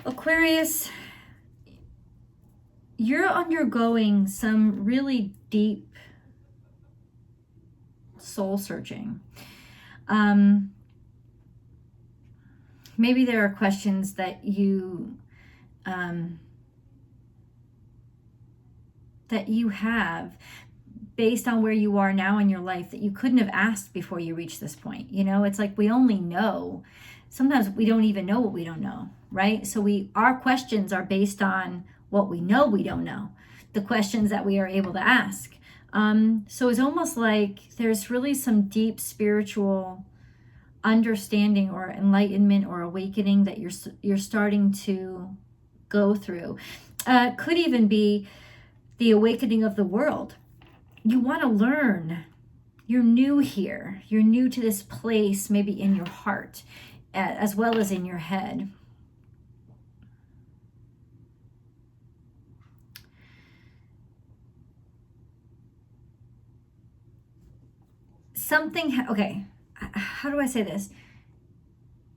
Aquarius, you're undergoing some really deep soul searching. Maybe there are questions that you have based on where you are now in your life that you couldn't have asked before you reached this point. You know, it's like we only know. Sometimes we don't even know what we don't know, right? So our questions are based on what we know we don't know, the questions that we are able to ask. So it's almost like there's really some deep spiritual understanding or enlightenment or awakening that you're starting to go through. Could even be the awakening of the world. You want to learn. You're new here. You're new to this place, maybe in your heart, as well as in your head. Okay, how do I say this?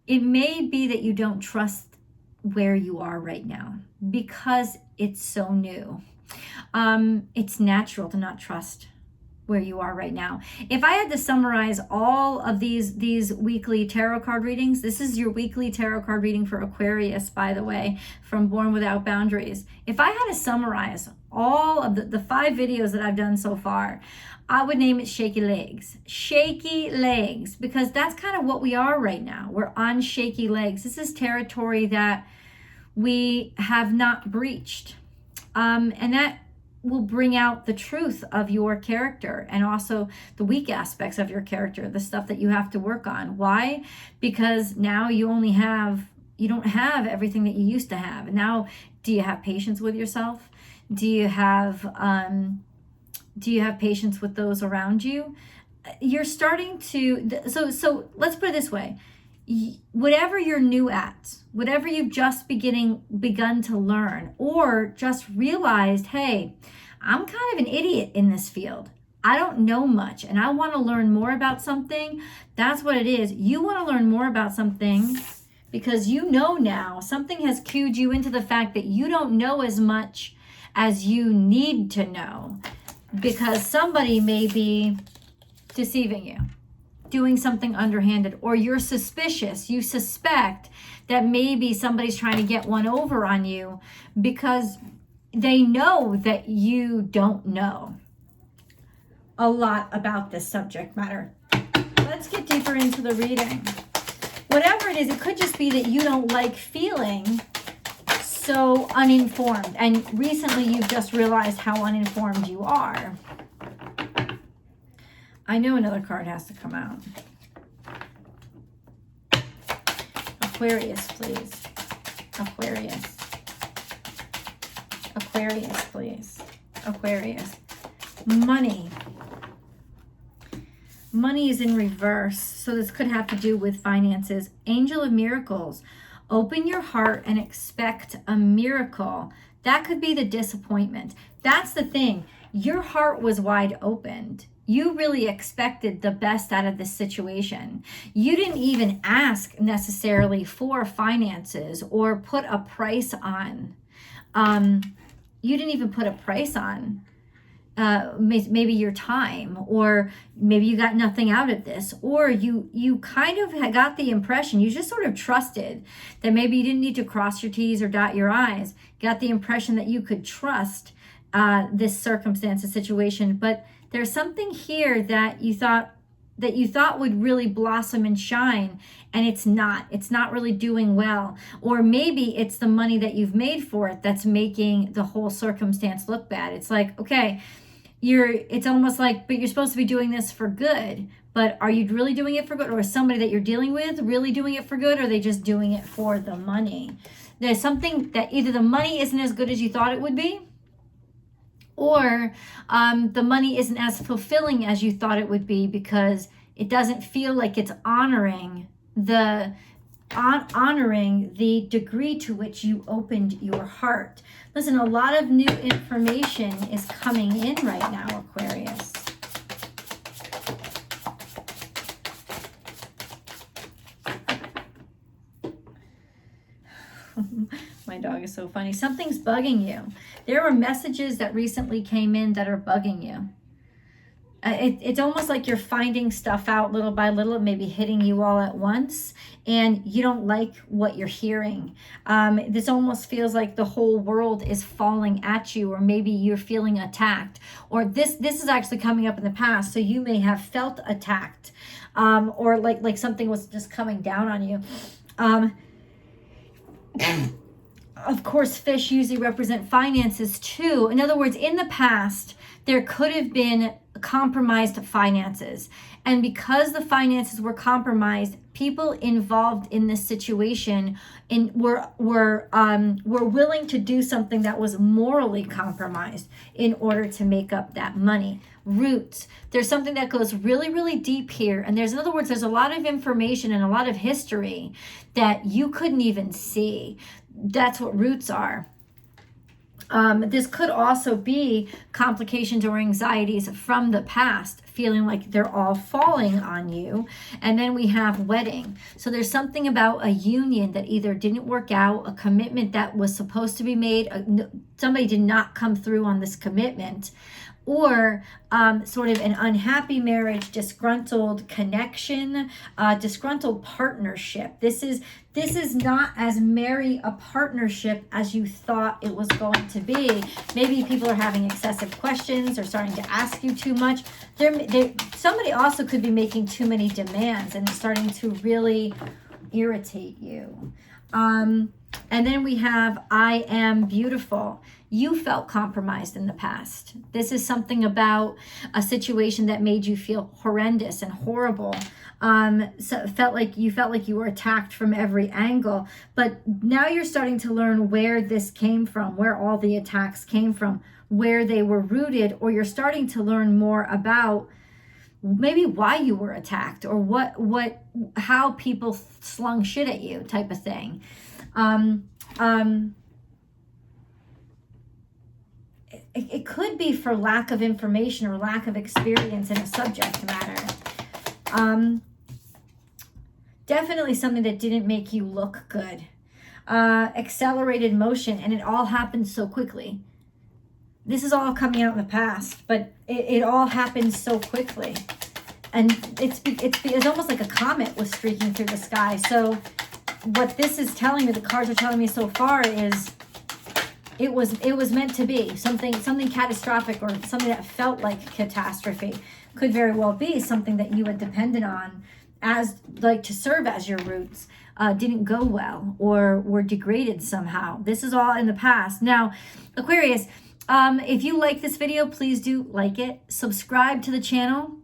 It may be that you don't trust where you are right now because it's so new. It's natural to not trust where you are right now. If I had to summarize all of these weekly tarot card readings, this is your weekly tarot card reading for Aquarius, by the way, from Born Without Boundaries. If I had to summarize all of the 5 videos that I've done so far, I would name it shaky legs. Shaky legs, because that's kind of what we are right now. We're on shaky legs. This is territory that we have not breached. And that will bring out the truth of your character and also the weak aspects of your character, the stuff that you have to work on. Why? Because now you don't have everything that you used to have. And now, do you have patience with yourself? Do you have patience with those around you? You're starting to, so let's put it this way. Whatever you're new at, whatever you've just begun to learn, or just realized, hey, I'm kind of an idiot in this field. I don't know much and I want to learn more about something. That's what it is. You want to learn more about something because you know now something has cued you into the fact that you don't know as much as you need to know because somebody may be deceiving you, doing something underhanded, or you're suspicious. You suspect that maybe somebody's trying to get one over on you because they know that you don't know a lot about this subject matter. Let's get deeper into the reading. Whatever it is, it could just be that you don't like feeling so uninformed, and recently you've just realized how uninformed you are. I know another card has to come out. Aquarius, please. Aquarius. Aquarius, please. Aquarius. Money. Money is in reverse, so this could have to do with finances. Angel of Miracles. Open your heart and expect a miracle. That could be the disappointment. That's the thing. Your heart was wide opened. You really expected the best out of this situation. You didn't even ask necessarily for finances or put a price on. You didn't even put a price on maybe your time, or maybe you got nothing out of this, or you kind of got the impression, you just sort of trusted that maybe you didn't need to cross your T's or dot your I's, got the impression that you could trust this circumstance, a situation, but there's something here that you thought would really blossom and shine, and it's not really doing well. Or maybe it's the money that you've made for it that's making the whole circumstance look bad. It's like, okay, it's almost like, but you're supposed to be doing this for good, but are you really doing it for good? Or is somebody that you're dealing with really doing it for good? Or are they just doing it for the money? There's something that either the money isn't as good as you thought it would be, or the money isn't as fulfilling as you thought it would be because it doesn't feel like it's honoring the degree to which you opened your heart. Listen, a lot of new information is coming in right now, Aquarius. My dog is so funny. Something's bugging you. There were messages that recently came in that are bugging you. It's almost like you're finding stuff out little by little, maybe hitting you all at once, and you don't like what you're hearing. This almost feels like the whole world is falling at you, or maybe you're feeling attacked, or this is actually coming up in the past, so you may have felt attacked, or like something was just coming down on you. Of course, fish usually represent finances too. In other words, in the past, there could have been compromised finances. And because the finances were compromised, people involved in this situation were willing to do something that was morally compromised in order to make up that money. Roots. There's something that goes really, really deep here. And in other words, there's a lot of information and a lot of history that you couldn't even see. That's what roots are. This could also be complications or anxieties from the past, feeling like they're all falling on you. And then we have wedding. So there's something about a union that either didn't work out, a commitment that was supposed to be made, somebody did not come through on this commitment, or sort of an unhappy marriage, disgruntled connection, disgruntled partnership. This is not as merry a partnership as you thought it was going to be. Maybe people are having excessive questions or starting to ask you too much. Somebody also could be making too many demands and it's starting to really irritate you. And then we have I am beautiful. You felt compromised in the past. This is something about a situation that made you feel horrendous and horrible. So it felt like you were attacked from every angle. But now you're starting to learn where this came from, where all the attacks came from, where they were rooted, or you're starting to learn more about maybe why you were attacked, or how people slung shit at you, type of thing. It could be for lack of information or lack of experience in a subject matter. Definitely something that didn't make you look good. Accelerated motion, and it all happened so quickly. This is all coming out in the past, but it all happened so quickly. And it's almost like a comet was streaking through the sky. So what this is telling me, the cards are telling me so far, is it was meant to be. Something catastrophic, or something that felt like catastrophe could very well be something that you had depended on as like to serve as your roots, didn't go well or were degraded somehow. This is all in the past. Now, Aquarius, if you like this video, please do like it, subscribe to the channel,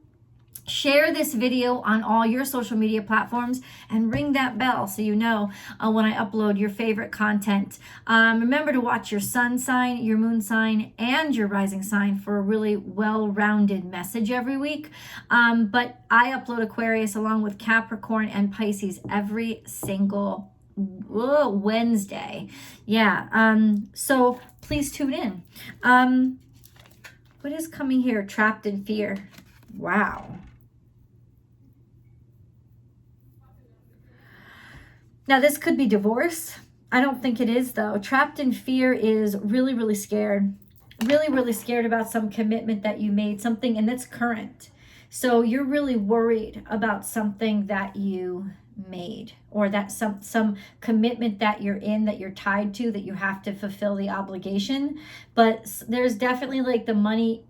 share this video on all your social media platforms, and ring that bell so you know when I upload your favorite content. Remember to watch your sun sign, your moon sign, and your rising sign for a really well-rounded message every week. But I upload Aquarius along with Capricorn and Pisces every single Wednesday. Yeah, so please tune in. What is coming here? Trapped in fear. Wow. Now, this could be divorce. I don't think it is, though. Trapped in fear is really, really scared. Really, really scared about some commitment that you made, something, and that's current. So you're really worried about something that you made, or that some commitment that you're in, that you're tied to, that you have to fulfill the obligation. But there's definitely like the money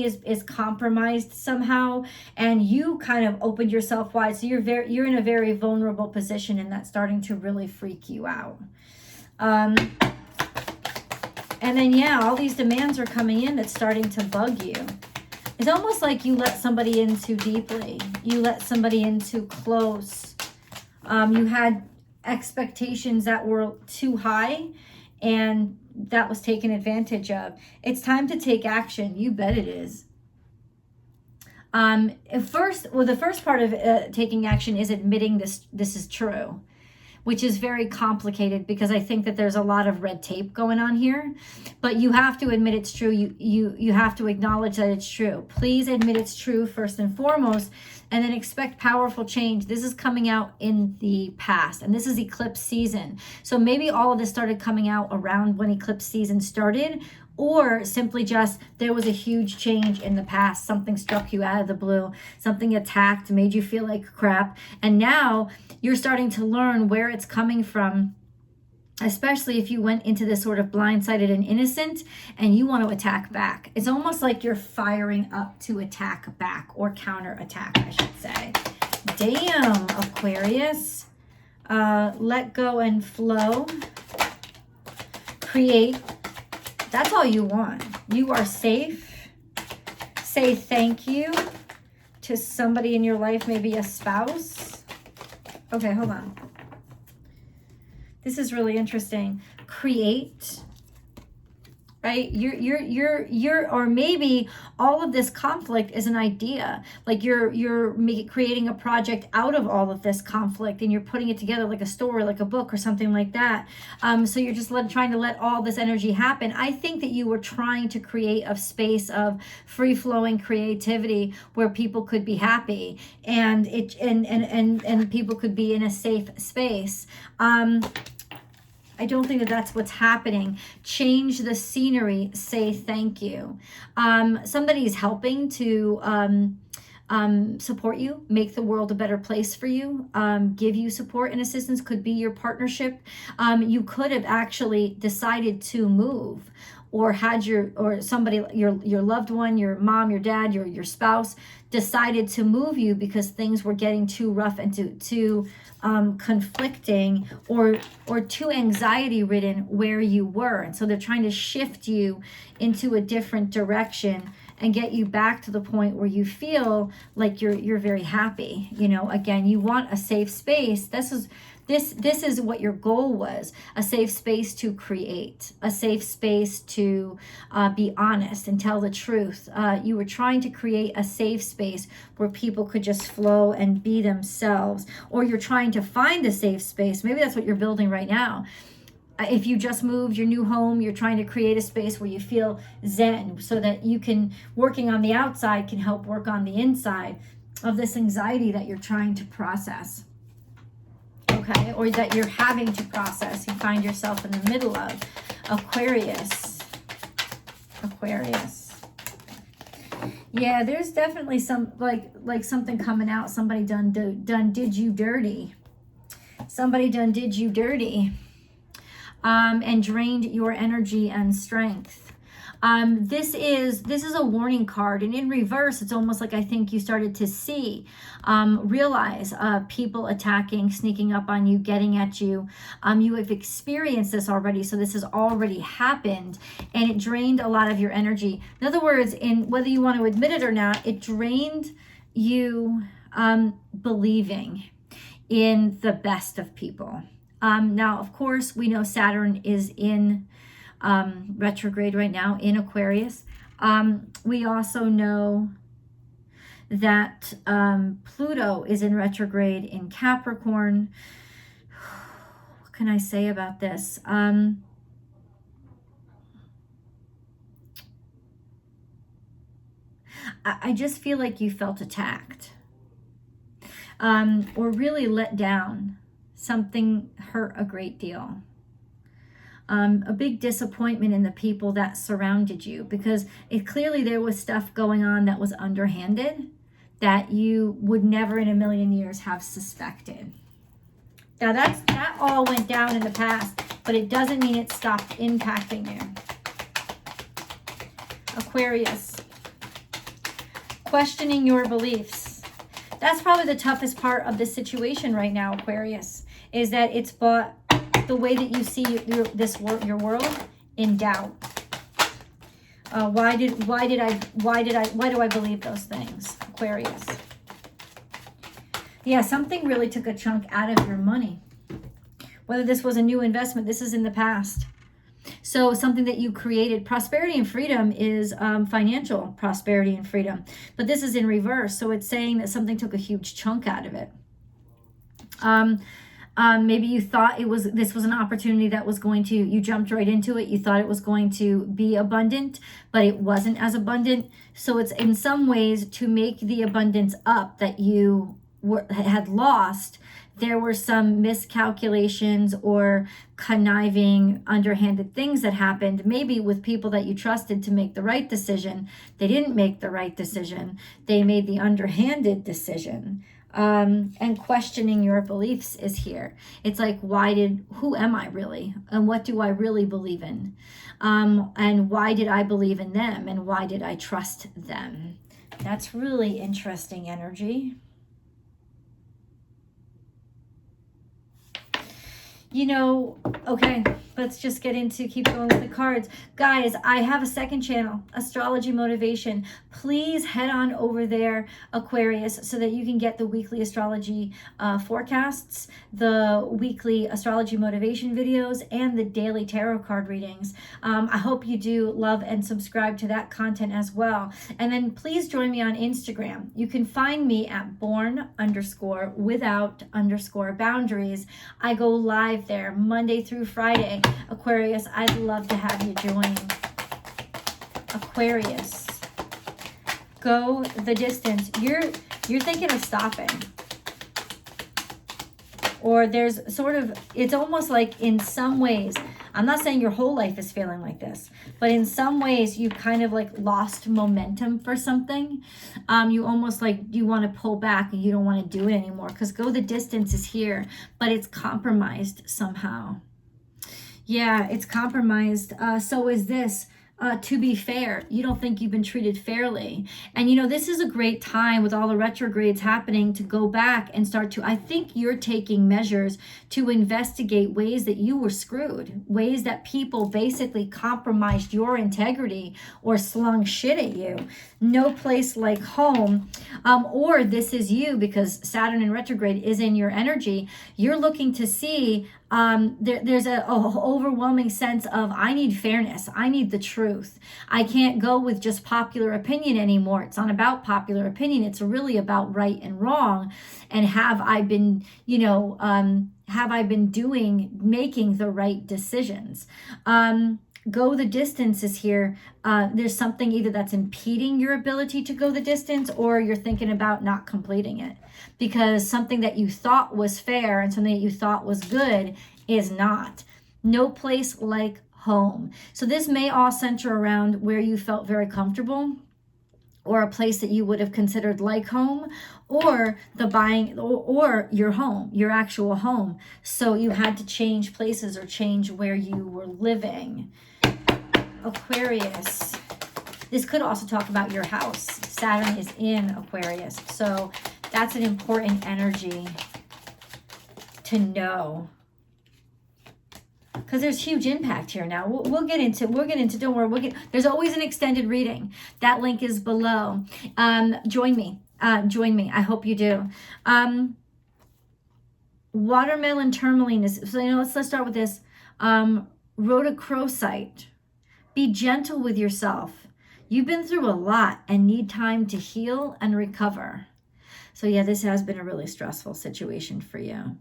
is compromised somehow, and you kind of opened yourself wide, so you're in a very vulnerable position, and that's starting to really freak you out. And then yeah, all these demands are coming in that's starting to bug you. It's almost like you let somebody in too deeply, you let somebody in too close. You had expectations that were too high, and that was taken advantage of. It's time to take action. You bet it is. The first part of taking action is admitting this is true. which is very complicated because I think that there's a lot of red tape going on here. But you have to admit it's true. You have to acknowledge that it's true. Please admit it's true first and foremost, and then expect powerful change. This is coming out in the past, and this is eclipse season. So maybe all of this started coming out around when eclipse season started, or simply just there was a huge change in the past. Something struck you out of the blue, something attacked, made you feel like crap, and now you're starting to learn where it's coming from, especially if you went into this sort of blindsided and innocent and you want to attack back. It's almost like you're firing up to attack back, or counterattack, I should say. Damn, Aquarius. Let go and flow. Create. That's all you want. You are safe. Say thank you to somebody in your life, maybe a spouse. Okay, hold on. This is really interesting. Create, right? You're, or maybe all of this conflict is an idea. Like you're creating a project out of all of this conflict, and you're putting it together like a story, like a book or something like that. So you're just trying to let all this energy happen. I think that you were trying to create a space of free-flowing creativity where people could be happy, and people could be in a safe space. I don't think that that's what's happening. Change the scenery. Say thank you. Somebody's helping to support you, make the world a better place for you, give you support and assistance. Could be your partnership. You could have actually decided to move, or had your loved one, your mom, your dad, your spouse decided to move you because things were getting too rough and too conflicting, or too anxiety ridden where you were. And so they're trying to shift you into a different direction and get you back to the point where you feel like you're very happy. You know, again, you want a safe space. This is what your goal was: a safe space to create, a safe space to be honest and tell the truth. You were trying to create a safe space where people could just flow and be themselves, or you're trying to find a safe space. Maybe that's what you're building right now. If you just moved your new home, you're trying to create a space where you feel zen, so that you can, working on the outside can help work on the inside of this anxiety that you're trying to process. Okay, or that you're having to process, you find yourself in the middle of. Aquarius. Yeah, there's definitely some like something coming out. Somebody done did you dirty. Somebody done did you dirty, and drained your energy and strength. This is a warning card, and in reverse, it's almost like I think you started to realize people attacking, sneaking up on you, getting at you. You have experienced this already, so this has already happened, and it drained a lot of your energy. In other words, in whether you want to admit it or not, it drained you believing in the best of people. Now, of course, we know Saturn is in retrograde right now in Aquarius. We also know that Pluto is in retrograde in Capricorn. What can I say about this? I just feel like you felt attacked, or really let down. Something hurt a great deal. A big disappointment in the people that surrounded you, because clearly there was stuff going on that was underhanded that you would never in a million years have suspected. Now that all went down in the past, but it doesn't mean it stopped impacting you. Aquarius. Questioning your beliefs. That's probably the toughest part of this situation right now, Aquarius, is that it's brought the way that you see your world in doubt. Why do I believe those things, Aquarius? Yeah, something really took a chunk out of your money. Whether this was a new investment, this is in the past. So something that you created. Prosperity and freedom is financial prosperity and freedom, but this is in reverse. So it's saying that something took a huge chunk out of it. Maybe you thought this was an opportunity that was going to, you jumped right into it. You thought it was going to be abundant, but it wasn't as abundant. So it's in some ways to make the abundance up that you had lost. There were some miscalculations or conniving, underhanded things that happened, maybe with people that you trusted to make the right decision. They didn't make the right decision. They made the underhanded decision. And questioning your beliefs is here. It's like, who am I really? And what do I really believe in? And why did I believe in them? And why did I trust them? That's really interesting energy. You know, okay, let's just keep going with the cards. Guys, I have a second channel, Astrology Motivation. Please head on over there, Aquarius, so that you can get the weekly astrology forecasts, the weekly astrology motivation videos, and the daily tarot card readings. I hope you do love and subscribe to that content as well. And then please join me on Instagram. You can find me at born_without_boundaries. I go live there Monday through Friday. Aquarius, I'd love to have you join. Aquarius, go the distance. You're thinking of stopping, or there's it's almost like in some ways, I'm not saying your whole life is feeling like this, but in some ways you kind of like lost momentum for something. You almost like you want to pull back and you don't want to do it anymore, because go the distance is here, but it's compromised somehow. Yeah, it's compromised. So is this. To be fair, you don't think you've been treated fairly. And you know, this is a great time with all the retrogrades happening to go back and I think you're taking measures to investigate ways that you were screwed, ways that people basically compromised your integrity or slung shit at you. No place like home. Or this is you, because Saturn in retrograde is in your energy. You're looking to see there's a overwhelming sense of, I need fairness. I need the truth. I can't go with just popular opinion anymore. It's not about popular opinion. It's really about right and wrong. And have I been, making the right decisions? Go the distance is here. There's something either that's impeding your ability to go the distance, or you're thinking about not completing it, because something that you thought was fair and something that you thought was good is not. No place like home. So this may all center around where you felt very comfortable, or a place that you would have considered like home, or or your home, your actual home. So you had to change places or change where you were living. Aquarius, this could also talk about your house. Saturn is in Aquarius, so that's an important energy to know, because there's huge impact here. Now we'll get into don't worry, there's always an extended reading. That link is below. Join me. I hope you do. Watermelon tourmaline is, so let's start with this. Rhodochrosite. Be gentle with yourself. You've been through a lot and need time to heal and recover. So yeah, this has been a really stressful situation for you.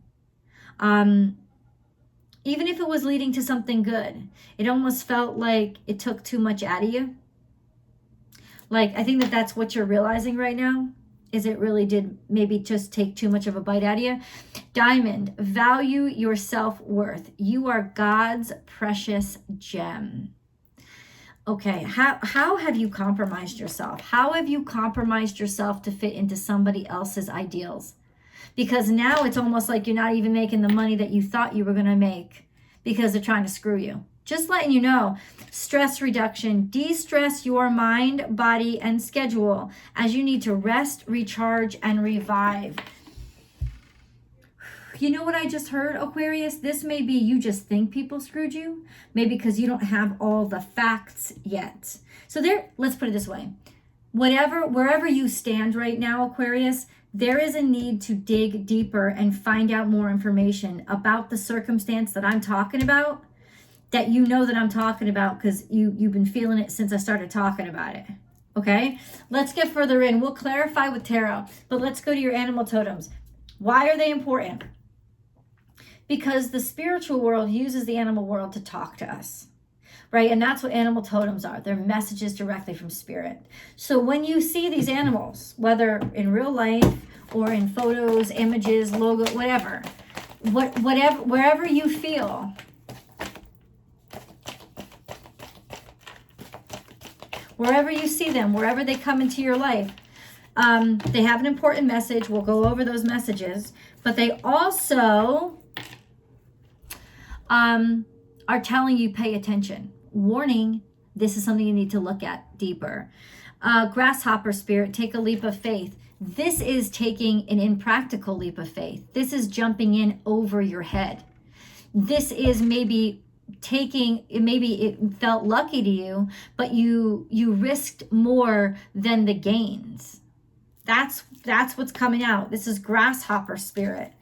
Even if it was leading to something good, it almost felt like it took too much out of you. Like, I think that's what you're realizing right now, is it really did maybe just take too much of a bite out of you. Diamond, value your self-worth. You are God's precious gem. Okay, how have you compromised yourself? How have you compromised yourself to fit into somebody else's ideals? Because now it's almost like you're not even making the money that you thought you were going to make, because they're trying to screw you. Just letting you know. Stress reduction. De-stress your mind, body, and schedule, as you need to rest, recharge, and revive. You know what I just heard, Aquarius? This may be you just think people screwed you, maybe because you don't have all the facts yet. So let's put it this way. Wherever you stand right now, Aquarius, there is a need to dig deeper and find out more information about the circumstance that I'm talking about, that you know that I'm talking about, because you've been feeling it since I started talking about it. Okay? Let's get further in. We'll clarify with tarot, but let's go to your animal totems. Why are they important? because the spiritual world uses the animal world to talk to us, right? And that's what animal totems are. They're messages directly from spirit. So when you see these animals, whether in real life or in photos, images, logo, whatever, wherever you feel, wherever you see them, wherever they come into your life, they have an important message. We'll go over those messages, but they also are telling you pay attention. Warning, this is something you need to look at deeper. Grasshopper spirit, take a leap of faith. This is taking an impractical leap of faith. This is jumping in over your head. This is maybe maybe it felt lucky to you, but you risked more than the gains. That's what's coming out. This is grasshopper spirit.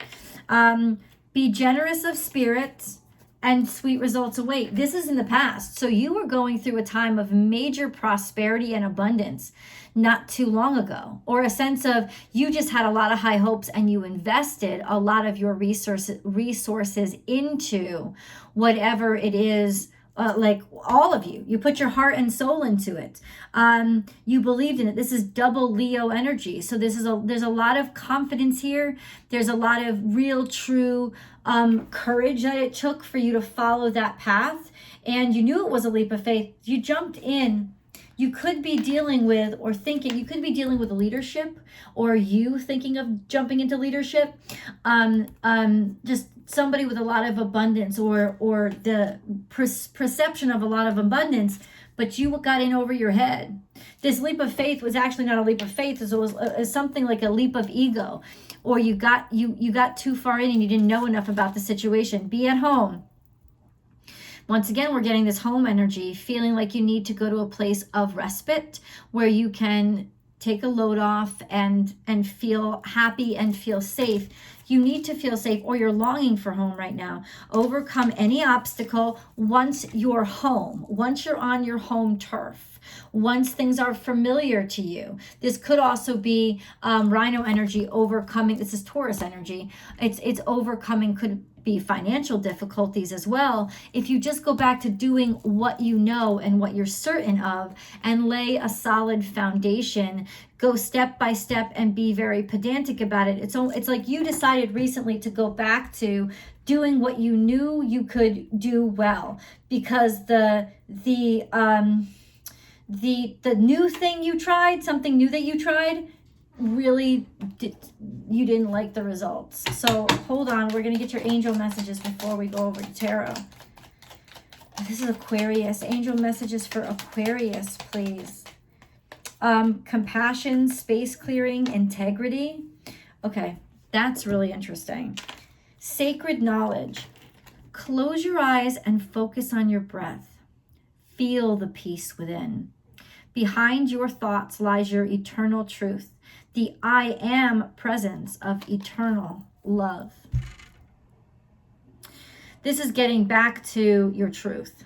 Be generous of spirit, and sweet results await. This is in the past. So you were going through a time of major prosperity and abundance not too long ago, or a sense of you just had a lot of high hopes and you invested a lot of your resources into whatever it is. Like all of you put your heart and soul into it. You believed in it. This is double Leo energy. So there's a lot of confidence here. There's a lot of real, true courage that it took for you to follow that path. And you knew it was a leap of faith. You jumped in. You could be dealing with you could be dealing with leadership, or you thinking of jumping into leadership. Just somebody with a lot of abundance, or the perception of a lot of abundance, but you got in over your head. This leap of faith was actually not a leap of faith. It was something like a leap of ego, or you got too far in and you didn't know enough about the situation. Be at home. Once again, we're getting this home energy, feeling like you need to go to a place of respite where you can take a load off and feel happy and feel safe. You need to feel safe, or you're longing for home right now. Overcome any obstacle once you're home, once you're on your home turf, once things are familiar to you. This could also be Rhino energy, overcoming. This is Taurus energy. It's overcoming, could be financial difficulties as well. If you just go back to doing what you know and what you're certain of, and lay a solid foundation, go step by step and be very pedantic about it. It's like you decided recently to go back to doing what you knew you could do well, because the new thing you tried, something new that you tried, really you didn't like the results. So hold on, we're going to get your angel messages before we go over to tarot. This is Aquarius. Angel messages for Aquarius, please. Compassion, space clearing, integrity. Okay, that's really interesting. Sacred knowledge. Close your eyes and focus on your breath. Feel the peace within. Behind your thoughts lies your eternal truth, the I am presence of eternal love. This is getting back to your truth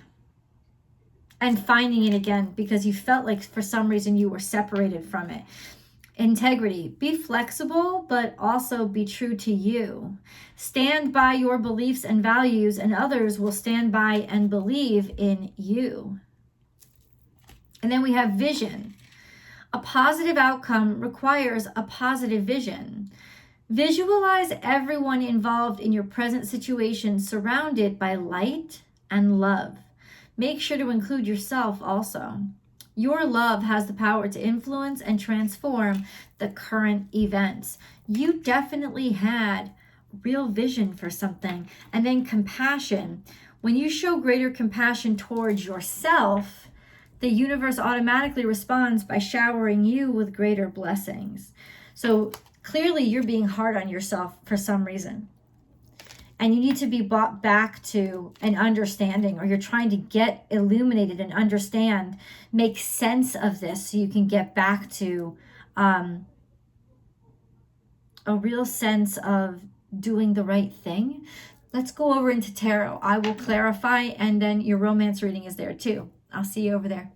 and finding it again, because you felt like for some reason you were separated from it. Integrity. Be flexible, but also be true to you. Stand by your beliefs and values, and others will stand by and believe in you. And then we have vision. A positive outcome requires a positive vision. Visualize everyone involved in your present situation surrounded by light and love. Make sure to include yourself also. Your love has the power to influence and transform the current events. You definitely had real vision for something. And then compassion. When you show greater compassion towards yourself, the universe automatically responds by showering you with greater blessings. So clearly you're being hard on yourself for some reason. And you need to be brought back to an understanding, or you're trying to get illuminated and understand, make sense of this so you can get back to a real sense of doing the right thing. Let's go over into tarot. I will clarify, and then your romance reading is there too. I'll see you over there.